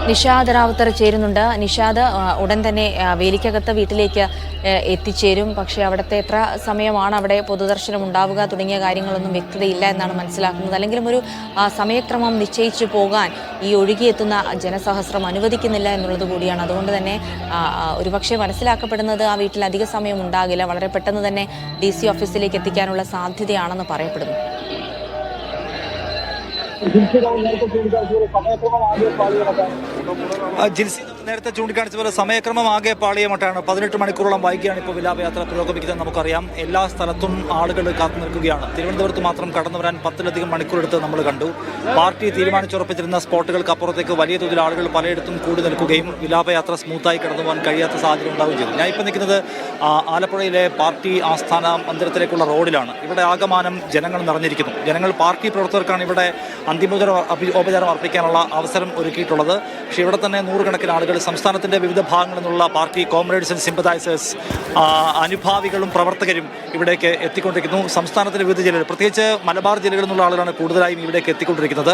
നിഷാദ് റാവുത്തർ ചേരുന്നുണ്ട്. നിഷാദ് ഉടൻ തന്നെ വേലിക്കകത്ത് വീട്ടിലേക്ക് എത്തിച്ചേരും. പക്ഷേ അവിടുത്തെ എത്ര സമയമാണ് അവിടെ പൊതുദർശനം ഉണ്ടാവുക തുടങ്ങിയ കാര്യങ്ങളൊന്നും വ്യക്തതയില്ല എന്നാണ് മനസ്സിലാക്കുന്നത്. അല്ലെങ്കിലും ഒരു സമയക്രമം നിശ്ചയിച്ചു പോകാൻ ഈ ഒഴുകിയെത്തുന്ന ജനസഹസ്രം അനുവദിക്കുന്നില്ല എന്നുള്ളത് കൂടിയാണ്. അതുകൊണ്ട് തന്നെ ഒരുപക്ഷെ മനസ്സിലാക്കപ്പെടുന്നത് ആ വീട്ടിൽ അധിക സമയം ഉണ്ടാകില്ല, വളരെ പെട്ടെന്ന് തന്നെ DC ഓഫീസിലേക്ക് എത്തിക്കാനുള്ള സാധ്യതയാണെന്ന് പറയപ്പെടുന്നു. ജിൽസി നേരത്തെ ചൂണ്ടിക്കാണിച്ച പോലെ സമയക്രമം ആകെ പാളിയമട്ടാണ്. 18 മണിക്കൂറോളം വൈകിയാണ് ഇപ്പോൾ വിലാപയാത്ര പുരോഗമിക്കുന്നത്. നമുക്കറിയാം എല്ലാ സ്ഥലത്തും ആളുകൾ കാത്തു നിൽക്കുകയാണ്. തിരുവനന്തപുരത്ത് മാത്രം കടന്നു വരാൻ 10ലധികം മണിക്കൂറെടുത്ത് നമ്മൾ കണ്ടു. പാർട്ടി തീരുമാനിച്ചുറപ്പിച്ചിരുന്ന സ്പോട്ടുകൾക്ക് അപ്പുറത്തേക്ക് വലിയ തോതിൽ ആളുകൾ പലയിടത്തും കൂടി നിൽക്കുകയും വിലാപയാത്ര സ്മൂത്തായി കടന്നു പോകാൻ കഴിയാത്ത സാഹചര്യം ഉണ്ടാവുകയും ചെയ്തു. ഞാൻ ഇപ്പോൾ നിൽക്കുന്നത് ആലപ്പുഴയിലെ പാർട്ടി ആസ്ഥാന മന്ദിരത്തിലേക്കുള്ള റോഡിലാണ്. ഇവിടെ ആകമാനം ജനങ്ങൾ നിറഞ്ഞിരിക്കുന്നു. ജനങ്ങൾ പാർട്ടി പ്രവർത്തകർക്കാണ് ഇവിടെ അന്തിമോപചാരം അർപ്പിക്കാനുള്ള അവസരം ഒരുക്കിയിട്ടുള്ളത്. പക്ഷേ ഇവിടെ തന്നെ നൂറുകണക്കിന് ആളുകൾ സംസ്ഥാനത്തിൻ്റെ വിവിധ ഭാഗങ്ങളിൽ നിന്നുള്ള പാർട്ടി കോമ്രേഡ്സ് ആൻഡ് സിമ്പതൈസേഴ്സ്, അനുഭാവികളും പ്രവർത്തകരും ഇവിടേക്ക് എത്തിക്കൊണ്ടിരിക്കുന്നു. സംസ്ഥാനത്തിൻ്റെ വിവിധ ജില്ലകൾ, പ്രത്യേകിച്ച് മലബാർ ജില്ലകളിൽ നിന്നുള്ള ആളുകളാണ് കൂടുതലായും ഇവിടേക്ക് എത്തിക്കൊണ്ടിരിക്കുന്നത്.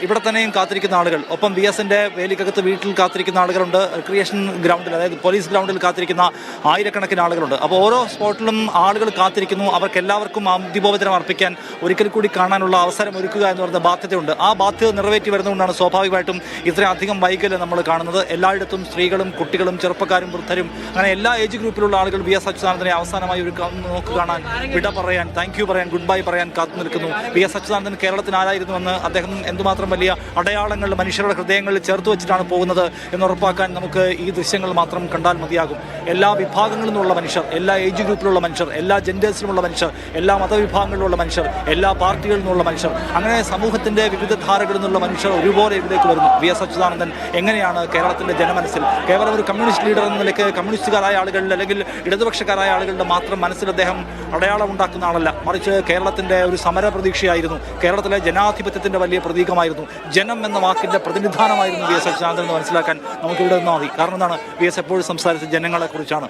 ഇവിടെ തന്നെയും കാത്തിരിക്കുന്ന ആളുകൾ, ഒപ്പം VSന്റെ വേലിക്കകത്ത് വീട്ടിൽ കാത്തിരിക്കുന്ന ആളുകളുണ്ട്. റിക്രിയേഷൻ ഗ്രൗണ്ടിൽ, അതായത് പോലീസ് ഗ്രൗണ്ടിൽ കാത്തിരിക്കുന്ന ആയിരക്കണക്കിന് ആളുകളുണ്ട്. അപ്പോൾ ഓരോ സ്പോട്ടിലും ആളുകൾ കാത്തിരിക്കുന്നു. അവർക്ക് എല്ലാവർക്കും അന്തിമോപചാരം അർപ്പിക്കാൻ ഒരിക്കൽ കൂടി കാണാനുള്ള അവസരം ഒരുക്കുക എന്ന് പറയുന്ന ബാധ്യതയുണ്ട്. ആ ബാധ്യത നിറവേറ്റി വരുന്നതുകൊണ്ടാണ് സ്വാഭാവികമായിട്ടും ഇത്രയും അധികം വൈകല്യം നമ്മൾ കാണുന്നത്. എല്ലായിടത്തും സ്ത്രീകളും കുട്ടികളും ചെറുപ്പക്കാരും വൃദ്ധരും അങ്ങനെ എല്ലാ ഏജ് ഗ്രൂപ്പിലുള്ള ആളുകൾ VS അച്യുതാനന്ദനെ അവസാനമായി ഒരു നോക്ക് കാണാൻ, വിട പറയാൻ, താങ്ക് യു പറയാൻ, ഗുഡ് ബൈ പറയാൻ കാത്തു നിൽക്കുന്നു. VS അച്യുതാനന്ദൻ കേരളത്തിന് ആരായിരുന്നുവെന്ന്, അദ്ദേഹം എന്തുമാത്രം വലിയ അടയാളങ്ങൾ മനുഷ്യരുടെ ഹൃദയങ്ങളിൽ ചേർത്ത് വെച്ചിട്ടാണ് പോകുന്നത് എന്നുറപ്പാക്കാൻ നമുക്ക് ഈ ദൃശ്യങ്ങൾ മാത്രം കണ്ടാൽ മതിയാകും. എല്ലാ വിഭാഗങ്ങളിൽ നിന്നുള്ള മനുഷ്യർ, എല്ലാ ഏജ് ഗ്രൂപ്പിലുള്ള മനുഷ്യർ, എല്ലാ ജെൻഡേഴ്സിലുമുള്ള മനുഷ്യർ, എല്ലാ മതവിഭാഗങ്ങളിലുള്ള മനുഷ്യർ, എല്ലാ പാർട്ടികളിൽ നിന്നുള്ള മനുഷ്യർ, അങ്ങനെ സമൂഹത്തിൻ്റെ വിവിധ ധാരകളിൽ നിന്നുള്ള മനുഷ്യർ ഒരുപോലെ ഇതിലേക്ക് വരുന്നു. VS അച്യുതാനന്ദൻ എങ്ങനെയാണ് കേരളത്തിൻ്റെ ജനമനസ്സിൽ കേവലം ഒരു കമ്മ്യൂണിസ്റ്റ് ലീഡർ എന്ന നിലയ്ക്ക് കമ്മ്യൂണിസ്റ്റുകാരായ ആളുകളിൽ അല്ലെങ്കിൽ ഇടതുപക്ഷക്കാരായ ആളുകളുടെ മാത്രം മനസ്സിൽ അദ്ദേഹം അടയാളം ഉണ്ടാക്കുന്ന ആളല്ല, മറിച്ച് കേരളത്തിൻ്റെ ഒരു സമര പ്രതീക്ഷയായിരുന്നു. കേരളത്തിലെ ജനാധിപത്യത്തിൻ്റെ വലിയ പ്രതീകമായിരുന്നു. ജനം എന്ന വാക്കിൻ്റെ പ്രതിനിധാനമായിരുന്നു VS അച്യുതാനന്ദൻ എന്ന് മനസ്സിലാക്കാൻ നമുക്കിവിടെ നിന്നാൽ മതി. കാരണം എന്താണ്, VS എപ്പോഴും സംസാരിച്ച ജനങ്ങളെക്കുറിച്ചാണ്.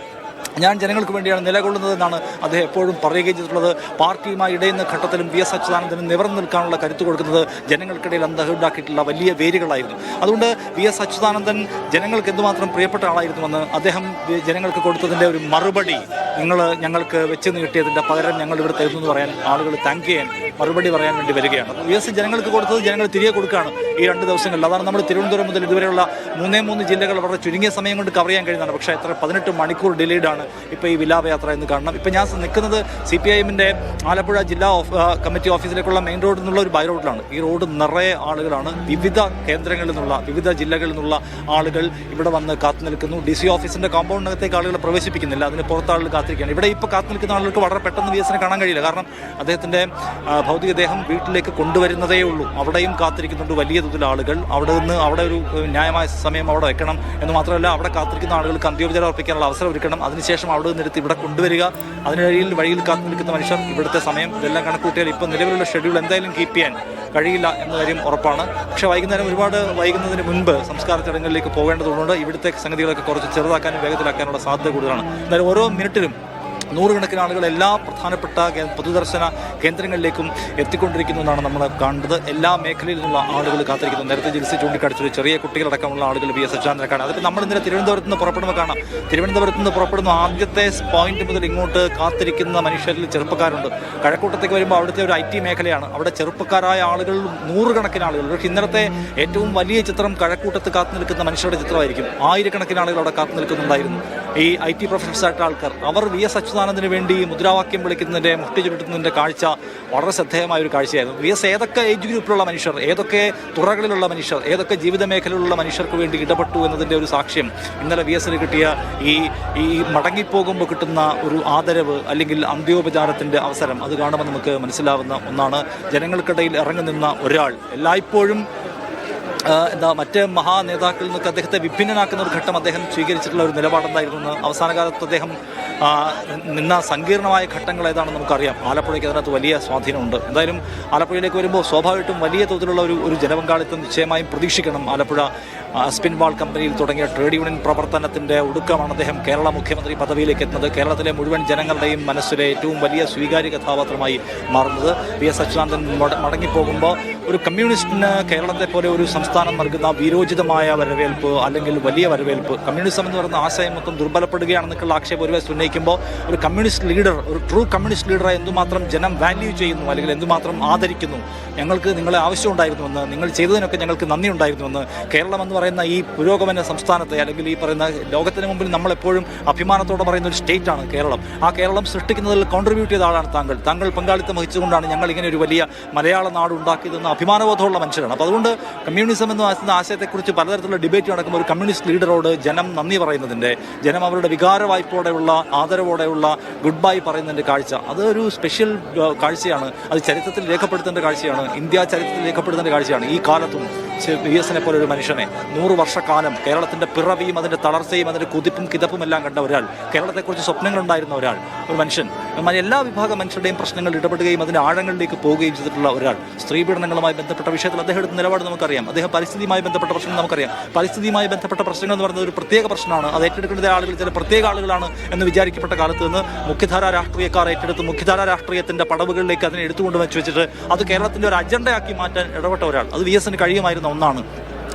ഞാൻ ജനങ്ങൾക്ക് വേണ്ടിയാണ് നിലകൊള്ളുന്നതെന്നാണ് അദ്ദേഹം എപ്പോഴും പറയുകയും ചെയ്തിട്ടുള്ളത്. പാർട്ടിയുമായി ഇടയുന്ന ഘട്ടത്തിലും VS അച്യുതാനന്ദന് നിവർന്നു നിൽക്കാനുള്ള കരുത്ത് കൊടുക്കുന്നത് ജനങ്ങൾക്കിടയിൽ ഉണ്ടാക്കിയിട്ടുള്ള വലിയ വേരുകളായിരുന്നു. അതുകൊണ്ട് VS അച്യുതാനന്ദൻ ജനങ്ങൾക്ക് എന്തുമാത്രം പ്രിയപ്പെട്ട ആളായിരുന്നുവെന്ന് അദ്ദേഹം ജനങ്ങൾക്ക് കൊടുത്തതിൻ്റെ ഒരു മറുപടി, നിങ്ങൾ ഞങ്ങൾക്ക് വെച്ച് നീട്ടിയതിൻ്റെ പകരം ഞങ്ങൾ ഇവിടെ തരുന്നു എന്ന് പറയാൻ ആളുകൾ താങ്ക് ചെയ്യാൻ, മറുപടി പറയാൻ വേണ്ടി വരികയാണ്. VS ജനങ്ങൾക്ക് കൊടുത്തത് ജനങ്ങൾ തിരികെ കൊടുക്കുകയാണ് ഈ 2 ദിവസങ്ങളിൽ. അതാണ് നമ്മൾ തിരുവനന്തപുരം മുതൽ ഇതുവരെയുള്ള 3 ജില്ലകൾ വളരെ ചുരുങ്ങിയ സമയം കൊണ്ട് കവർ ചെയ്യാൻ കഴിയുന്നതാണ്. പക്ഷേ എത്ര 18 മണിക്കൂർ ഡിലേഡാണ് ഇപ്പോൾ ഈ വിലാപയാത്ര എന്ന് കാണണം. ഇപ്പം ഞാൻ നിൽക്കുന്നത് CPIMന്റെ ആലപ്പുഴ ജില്ലാ കമ്മിറ്റി ഓഫീസിലേക്കുള്ള മെയിൻ റോഡിൽ നിന്നുള്ള ഒരു ബൈ റോഡിലാണ്. ഈ റോഡ് നിറയെ ആളുകളാണ്. വിവിധ കേന്ദ്രങ്ങളിൽ നിന്നുള്ള, വിവിധ ജില്ലകളിൽ നിന്നുള്ള ആളുകൾ ഇവിടെ വന്ന് കാത്തു നിൽക്കുന്നു. DC ഓഫീസിൻ്റെ കോമ്പൗണ്ടിനകത്തേക്ക് ആളുകളെ പ്രവേശിപ്പിക്കുന്നില്ല, അതിന് പുറത്ത് ആളുകൾ കാത്തിരിക്കുകയാണ്. ഇവിടെ ഇപ്പോൾ കാത്തു നിൽക്കുന്ന ആളുകൾക്ക് വളരെ പെട്ടെന്ന് VSനെ കാണാൻ കഴിയില്ല. കാരണം അദ്ദേഹത്തിൻ്റെ ഭൗതികദേഹം വീട്ടിലേക്ക് കൊണ്ടുവരുന്നതേ ഉള്ളൂ. അവിടെയും കാത്തിരിക്കുന്നുണ്ട് വലിയ തോതിൽ ആളുകൾ. അവിടെ ഒരു ന്യായമായ സമയം അവിടെ വെക്കണം എന്ന് മാത്രമല്ല, അവിടെ കാത്തിരിക്കുന്ന ആളുകൾക്ക് അന്ത്യോപചാരം അർപ്പിക്കാനുള്ള അവസരം ഒരുക്കണം. അതിനുശേഷം അവിടെ നിന്നെടുത്ത് ഇവിടെ കൊണ്ടുവരിക. വഴിയിൽ കാത്തു നിൽക്കുന്ന മനുഷ്യർ, ഇവിടുത്തെ സമയം, ഇതെല്ലാം കണക്കൂട്ടിയാൽ ഇപ്പോൾ നിലവിലുള്ള ഷെഡ്യൂൾ എന്തായാലും കീപ്പ് ചെയ്യാൻ കഴിയില്ല എന്ന കാര്യം ഉറപ്പാണ്. പക്ഷേ വൈകുന്നേരം ഒരുപാട് വൈകുന്നതിന് മുൻപ് സംസ്കാര ചടങ്ങുകളിലേക്ക് പോകേണ്ടതുകൊണ്ട് ഇവിടുത്തെ സംഗതികളൊക്കെ കുറച്ച് ചെറുതാക്കാനും വേഗത്തിലാക്കാനുള്ള സാധ്യത കൂടുതലാണ്. എന്നാലും ഓരോ മിനിറ്റിലും നൂറുകണക്കിന് ആളുകൾ എല്ലാ പ്രധാനപ്പെട്ട പൊതുദർശന കേന്ദ്രങ്ങളിലേക്കും എത്തിക്കൊണ്ടിരിക്കുന്നു എന്നാണ് നമ്മൾ കാണുന്നത്. എല്ലാ മേഖലയിൽ നിന്നുള്ള ആളുകൾ കാത്തിരിക്കുന്നു. നേരത്തെ ജിൽസി ചൂണ്ടിക്കാണിച്ചൊരു ചെറിയ കുട്ടികളടക്കമുള്ള ആളുകൾ VS അച്യുതാനന്ദനെ കാണാം. അതിപ്പോൾ നമ്മൾ ഇന്നലെ തിരുവനന്തപുരത്ത് നിന്ന് പുറപ്പെടുമ്പോൾ കാണാം. തിരുവനന്തപുരത്ത് നിന്ന് പുറപ്പെടുന്ന ആദ്യത്തെ പോയിന്റ് മുതൽ ഇങ്ങോട്ട് കാത്തിരിക്കുന്ന മനുഷ്യരിൽ ചെറുപ്പക്കാരുണ്ട്. കഴക്കൂട്ടത്തേക്ക് വരുമ്പോൾ അവിടുത്തെ ഒരു IT മേഖലയാണ്. അവിടെ ചെറുപ്പക്കാരായ ആളുകൾ നൂറുകണക്കിന് ആളുകൾ. പക്ഷേ ഇന്നലത്തെ ഏറ്റവും വലിയ ചിത്രം കഴക്കൂട്ടത്ത് കാത്തു നിൽക്കുന്ന മനുഷ്യരുടെ ചിത്രമായിരിക്കും. ആയിരക്കണക്കിന് ആളുകൾ അവിടെ കാത്തു നിൽക്കുന്നുണ്ടായിരുന്നു. ഈ IT പ്രൊഫഷണൽസ് ആയിട്ടുള്ള ആൾക്കാർ, അവർ VS അച്യുതാനന്ദന് വേണ്ടി മുദ്രാവാക്യം വിളിക്കുന്നതിൻ്റെ, മുഷ്ടി ചുരുട്ടുന്നതിൻ്റെ കാഴ്ച വളരെ ശ്രദ്ധേയമായ ഒരു കാഴ്ചയായിരുന്നു. VS ഏതൊക്കെ ഏജ് ഗ്രൂപ്പിലുള്ള മനുഷ്യർ, ഏതൊക്കെ തുറകളിലുള്ള മനുഷ്യർ, ഏതൊക്കെ ജീവിത മേഖലയിലുള്ള മനുഷ്യർക്ക് വേണ്ടി ഇടപെട്ടു എന്നതിൻ്റെ ഒരു സാക്ഷ്യം ഇന്നലെ VSന് കിട്ടിയ ഈ മടങ്ങിപ്പോകുമ്പോൾ കിട്ടുന്ന ഒരു ആദരവ് അല്ലെങ്കിൽ അന്ത്യോപചാരത്തിൻ്റെ അവസരം, അത് കാണുമ്പോൾ നമുക്ക് മനസ്സിലാവുന്ന ഒന്നാണ്. ജനങ്ങൾക്കിടയിൽ ഇറങ്ങി നിന്ന ഒരാൾ എല്ലായ്പ്പോഴും മറ്റ് മഹാനേതാക്കളിൽ നിന്നൊക്കെ അദ്ദേഹത്തെ വിഭിന്നനാക്കുന്ന ഒരു ഘട്ടം അദ്ദേഹം സ്വീകരിച്ചിട്ടുള്ള ഒരു നിലപാടെന്തായിരുന്നു. അവസാന കാലത്ത് അദ്ദേഹം നിന്ന സങ്കീർണമായ ഘട്ടങ്ങൾ ഏതാണെന്ന് നമുക്കറിയാം. ആലപ്പുഴയ്ക്ക് അതിനകത്ത് വലിയ സ്വാധീനമുണ്ട്. എന്തായാലും ആലപ്പുഴയിലേക്ക് വരുമ്പോൾ സ്വാഭാവികമായിട്ടും വലിയ തോതിലുള്ള ഒരു ജനപങ്കാളിത്തം നിശ്ചയമായും പ്രതീക്ഷിക്കണം. ആലപ്പുഴ സ്പിൻവാൾ കമ്പനിയിൽ തുടങ്ങിയ ട്രേഡ് യൂണിയൻ പ്രവർത്തനത്തിൻ്റെ ഒടുക്കമാണ് അദ്ദേഹം കേരള മുഖ്യമന്ത്രി പദവിയിലേക്ക് എത്തുന്നത്. കേരളത്തിലെ മുഴുവൻ ജനങ്ങളുടെയും മനസ്സിലെ ഏറ്റവും വലിയ സ്വീകാര്യ കഥാപാത്രമായി മാറുന്നത്. VS അച്യുതാനന്ദൻ മടങ്ങിപ്പോകുമ്പോൾ ഒരു കമ്മ്യൂണിസ്റ്റിന് കേരളത്തെ പോലെ ഒരു സംസ്ഥാനം നൽകുന്ന വീരോചിതമായ വരവേൽപ്പ് അല്ലെങ്കിൽ വലിയ വരവേൽപ്പ്, കമ്മ്യൂണിസം എന്ന് പറയുന്ന ആശയം മൊത്തം ദുർബലപ്പെടുകയാണെന്നൊക്കെയുള്ള ആക്ഷേപം ഒരു വശത്ത് ഉന്നയിക്കുമ്പോൾ ഒരു കമ്മ്യൂണിസ്റ്റ് ലീഡർ, ഒരു ട്രൂ കമ്മ്യൂണിസ്റ്റ് ലീഡറെ എന്തുമാത്രം ജനം വാല്യൂ ചെയ്യുന്നു അല്ലെങ്കിൽ എന്തുമാത്രം ആദരിക്കുന്നു, ഞങ്ങൾക്ക് നിങ്ങളെ ആവശ്യമുണ്ടായിരുന്നുവെന്ന്, നിങ്ങൾ ചെയ്തതിനൊക്കെ ഞങ്ങൾക്ക് നന്ദി ഉണ്ടായിരുന്നുവെന്ന്, കേരളം എന്ന് പറയുന്ന ഈ പുരോഗമന സംസ്ഥാനത്തെ അല്ലെങ്കിൽ ഈ പറയുന്ന ലോകത്തിന് മുമ്പിൽ നമ്മളെപ്പോഴും അഭിമാനത്തോടെ പറയുന്ന ഒരു സ്റ്റേറ്റാണ് കേരളം. ആ കേരളം സൃഷ്ടിക്കുന്നതിൽ കോൺട്രിബ്യൂട്ട് ചെയ്ത ആളാണ് താങ്കൾ പങ്കാളിത്തം വഹിച്ചുകൊണ്ടാണ് ഞങ്ങൾ ഇങ്ങനെ ഒരു വലിയ മലയാള നാട് ഉണ്ടാക്കിയതെന്ന് അഭിമാനബോധമുള്ള മനുഷ്യരാണ്. അപ്പോൾ അതുകൊണ്ട് കമ്മ്യൂണിസം എന്ന് പറയുന്ന ആശയത്തെക്കുറിച്ച് പലതരത്തിലുള്ള ഡിബേറ്റ് നടക്കുമ്പോൾ ഒരു കമ്മ്യൂണിസ്റ്റ് ലീഡറോട് ജനം നന്ദി പറയുന്നതിൻ്റെ, ജനം അവരുടെ വികാര വായ്പോടെയുള്ള ആദരവോടെയുള്ള ഗുഡ് ബൈ പറയുന്നതിൻ്റെ കാഴ്ച, അതൊരു സ്പെഷ്യൽ കാഴ്ചയാണ്. അത് ചരിത്രത്തിൽ രേഖപ്പെടുത്തേണ്ട കാഴ്ചയാണ്, ഇന്ത്യ ചരിത്രത്തിൽ രേഖപ്പെടുത്തേണ്ട കാഴ്ചയാണ്. ഈ കാലത്തും VS-നെ പോലെ ഒരു മനുഷ്യനെ 100 വർഷക്കാലം കേരളത്തിൻ്റെ പിറവിയും അതിൻ്റെ തളർച്ചയും അതിൻ്റെ കുതിപ്പും കിതപ്പും എല്ലാം കണ്ട ഒരാൾ, കേരളത്തെക്കുറിച്ച് സ്വപ്നങ്ങളുണ്ടായിരുന്ന ഒരാൾ, ഒരു മനുഷ്യൻ, എല്ലാ വിഭാഗം മനുഷ്യരുടെയും പ്രശ്നങ്ങൾ ഇടപെടുകയും അതിൻ്റെ ആഴങ്ങളിലേക്ക് പോവുകയും ചെയ്തിട്ടുള്ള ഒരാൾ, സ്ത്രീ പീഡനങ്ങളുമായി ബന്ധപ്പെട്ട വിഷയത്തിൽ അദ്ദേഹം എടുത്ത നിലപാട് നമുക്കറിയാം. അദ്ദേഹം പരിസ്ഥിതിയുമായി ബന്ധപ്പെട്ട പ്രശ്നങ്ങൾ നമുക്കറിയാം. പരിസ്ഥിതിയുമായി ബന്ധപ്പെട്ട പ്രശ്നങ്ങൾ എന്ന് പറയുന്നത് ഒരു പ്രത്യേക പ്രശ്നമാണ്. അത് ഏറ്റെടുക്കേണ്ട ആളുകൾ ചില പ്രത്യേക ആളുകളാണ് എന്ന് വിചാരിക്കപ്പെട്ട കാലത്ത് നിന്ന് മുഖ്യധാരാ രാഷ്ട്രീയക്കാർ ഏറ്റെടുത്ത് മുഖ്യധാരാ രാഷ്ട്രീയത്തിൻ്റെ പടവുകളിലേക്ക് അതിനെ എടുത്തുകൊണ്ട് വെച്ചിട്ട് അത് കേരളത്തിൻ്റെ ഒരു അജണ്ടയാക്കി മാറ്റാൻ ഇടപെട്ട ഒരാൾ, അത് VS-ന് കഴിയുമായിരുന്ന ഒന്നാണ്.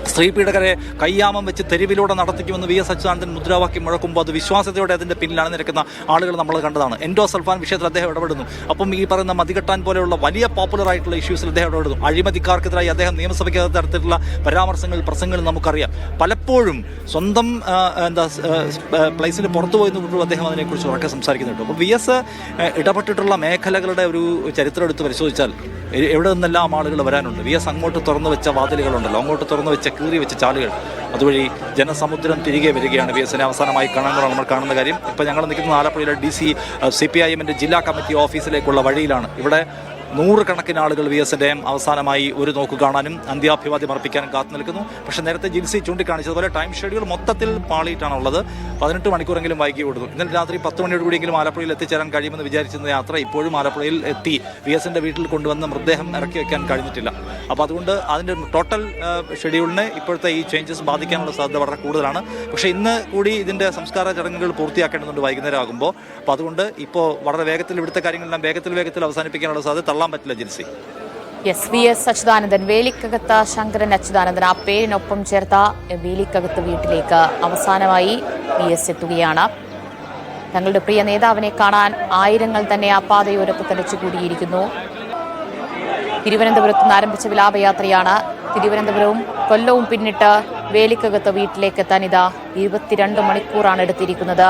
സ്ത്രീ പീഡകരെ കയ്യാമം വെച്ച് തെരുവിലൂടെ നടത്തിക്കുമെന്ന് VS അച്യുതാനന്ദൻ മുദ്രാവാക്യം മുഴക്കുമ്പോൾ അത് വിശ്വാസത്തോടെ അതിൻ്റെ പിന്നിലാണ് നിൽക്കുന്ന ആളുകൾ നമ്മൾ കണ്ടതാണ്. എൻഡോസൾഫാൻ വിഷയത്തിൽ അദ്ദേഹം ഇടപെടുന്നു. അപ്പം ഈ പറയുന്ന മതികെട്ടാൻ പോലെയുള്ള വലിയ പോപ്പുലർ ആയിട്ടുള്ള ഇഷ്യൂസിൽ അദ്ദേഹം ഇടപെടുന്നു. അഴിമതിക്കാർക്കെതിരായി അദ്ദേഹം നിയമസഭയ്ക്കകത്ത് തരത്തിലുള്ള പരാമർശങ്ങൾ നമുക്കറിയാം. പലപ്പോഴും സ്വന്തം പ്ലേസിൽ പുറത്തു പോയെന്ന് അദ്ദേഹം അതിനെക്കുറിച്ച് ഉറക്കെ സംസാരിക്കുന്നുണ്ട്. അപ്പോൾ VS ഇടപെട്ടിട്ടുള്ള മേഖലകളുടെ ഒരു ചരിത്രം എടുത്ത് പരിശോധിച്ചാൽ എവിടെ നിന്നെല്ലാം ആളുകൾ വരാനുണ്ട്. VS അങ്ങോട്ട് തുറന്നു വെച്ച വാതിലുകളുണ്ടല്ലോ, അങ്ങോട്ട് തുറന്നു വെച്ച കീറി വെച്ച ചാലുകൾ, അതുവഴി ജനസമുദ്രം തിരികെ വരികയാണ്. VS-നെ അവസാനമായി കാണുമ്പോഴാണ് നമ്മൾ കാണുന്ന കാര്യം. ഇപ്പോൾ ഞങ്ങൾ നിൽക്കുന്നത് ആലപ്പുഴയിലെ DC CPIM-ന്റെ ജില്ലാ കമ്മിറ്റി ഓഫീസിലേക്കുള്ള വഴിയിലാണ്. ഇവിടെ 100 കണക്കിന് ആളുകൾ VS-ന്റെ അവസാനമായി ഒരു നോക്ക് കാണാനും അന്ത്യാഭിവാദ്യം അർപ്പിക്കാനും കാത്തു നിൽക്കുന്നു. പക്ഷേ നേരത്തെ ജിൽസി ചൂണ്ടിക്കാണിച്ചതുപോലെ ടൈം ഷെഡ്യൂൾ മൊത്തത്തിൽ പാളിയിട്ടാണുള്ളത്. 18 മണിക്കൂറെങ്കിലും വൈകി കൊടുത്തു. ഇന്നലെ രാത്രി 10 മണിയോട് കൂടിയെങ്കിലും ആലപ്പുഴയിൽ എത്തിച്ചേരാൻ കഴിയുമെന്ന് വിചാരിച്ചിരുന്ന യാത്ര ഇപ്പോഴും ആലപ്പുഴയിൽ എത്തി VS-ന്റെ വീട്ടിൽ കൊണ്ടുവന്ന് മൃതദേഹം ഇറക്കി വയ്ക്കാൻ കഴിഞ്ഞിട്ടില്ല. അപ്പോൾ അതുകൊണ്ട് അതിൻ്റെ ടോട്ടൽ ഷെഡ്യൂളിനെ ഇപ്പോഴത്തെ ഈ ചേഞ്ചസ് ബാധിക്കാനുള്ള സാധ്യത വളരെ കൂടുതലാണ്. പക്ഷേ ഇന്ന് കൂടി ഇതിൻ്റെ സംസ്കാര ചടങ്ങുകൾ പൂർത്തിയാക്കേണ്ടതുണ്ട് വൈകുന്നേരം ആകുമ്പോൾ. അപ്പോൾ അതുകൊണ്ട് ഇപ്പോൾ വളരെ വേഗത്തിൽ ഇവിടുത്തെ കാര്യങ്ങളെല്ലാം വേഗത്തിൽ അവസാനിപ്പിക്കാനുള്ള സാധ്യത തള്ളാൻ പറ്റില്ല. ജിൽസി VS അച്യുതാനന്ദൻ, വേലിക്കകത്ത് ശങ്കരൻ അച്യുതാനന്ദൻ, ആ പേരിനൊപ്പം ചേർത്ത വേലിക്കകത്ത് വീട്ടിലേക്ക് അവസാനമായി VS എത്തുകയാണ്. തങ്ങളുടെ പ്രിയ നേതാവിനെ കാണാൻ ആയിരങ്ങൾ തന്നെ ആ പാതയോരത്ത് തടിച്ചുകൂടിയിരിക്കുന്നു. തിരുവനന്തപുരത്ത് നിന്ന് ആരംഭിച്ച വിലാപയാത്രയാണ്. തിരുവനന്തപുരവും കൊല്ലവും പിന്നിട്ട് വേലിക്കകത്ത് വീട്ടിലേക്ക് എത്താൻ ഇതാ 22 മണിക്കൂറാണ് എടുത്തിരിക്കുന്നത്.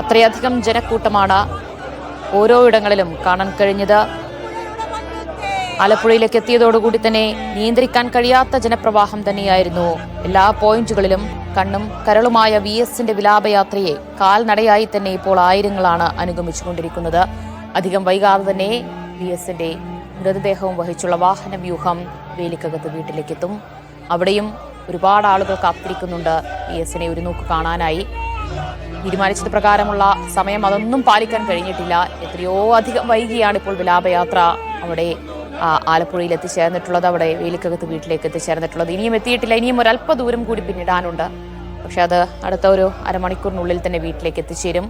അത്രയധികം ജനക്കൂട്ടമാണ് ഓരോ ഇടങ്ങളിലും കാണാൻ കഴിഞ്ഞത്. ആലപ്പുഴയിലേക്ക് എത്തിയതോടുകൂടി തന്നെ നിയന്ത്രിക്കാൻ കഴിയാത്ത ജനപ്രവാഹം തന്നെയായിരുന്നു. എല്ലാ പോയിന്റുകളിലും കണ്ണും കരളുമായ VS-ന്റെ വിലാപയാത്രയെ കാൽനടയായി തന്നെ ഇപ്പോൾ ആയിരങ്ങളാണ് അനുഗമിച്ചുകൊണ്ടിരിക്കുന്നത്. അധികം വൈകാതെ തന്നെ VS-ന്റെ മൃതദേഹവും വഹിച്ചുള്ള വാഹന വ്യൂഹം വേലിക്കകത്ത് വീട്ടിലേക്കെത്തും. അവിടെയും ഒരുപാട് ആളുകൾ കാത്തിരിക്കുന്നുണ്ട് VS-നെ ഒരു നോക്ക് കാണാനായി. തീരുമാനിച്ചത് പ്രകാരമുള്ള സമയം അതൊന്നും പാലിക്കാൻ കഴിഞ്ഞിട്ടില്ല. എത്രയോ അധികം വൈകിയാണ് ഇപ്പോൾ വിലാപയാത്ര അവിടെ ആലപ്പുഴയിൽ എത്തിച്ചേർന്നിട്ടുള്ളത്, അവിടെ വേലിക്കകത്ത് വീട്ടിലേക്ക് എത്തിച്ചേർന്നിട്ടുള്ളത്. ഇനിയും എത്തിയിട്ടില്ല, ഇനിയും ഒരല്പ ദൂരം കൂടി പിന്നിടാനുണ്ട്. പക്ഷെ അത് അടുത്ത ഒരു അരമണിക്കൂറിനുള്ളിൽ തന്നെ വീട്ടിലേക്ക് എത്തിച്ചേരും.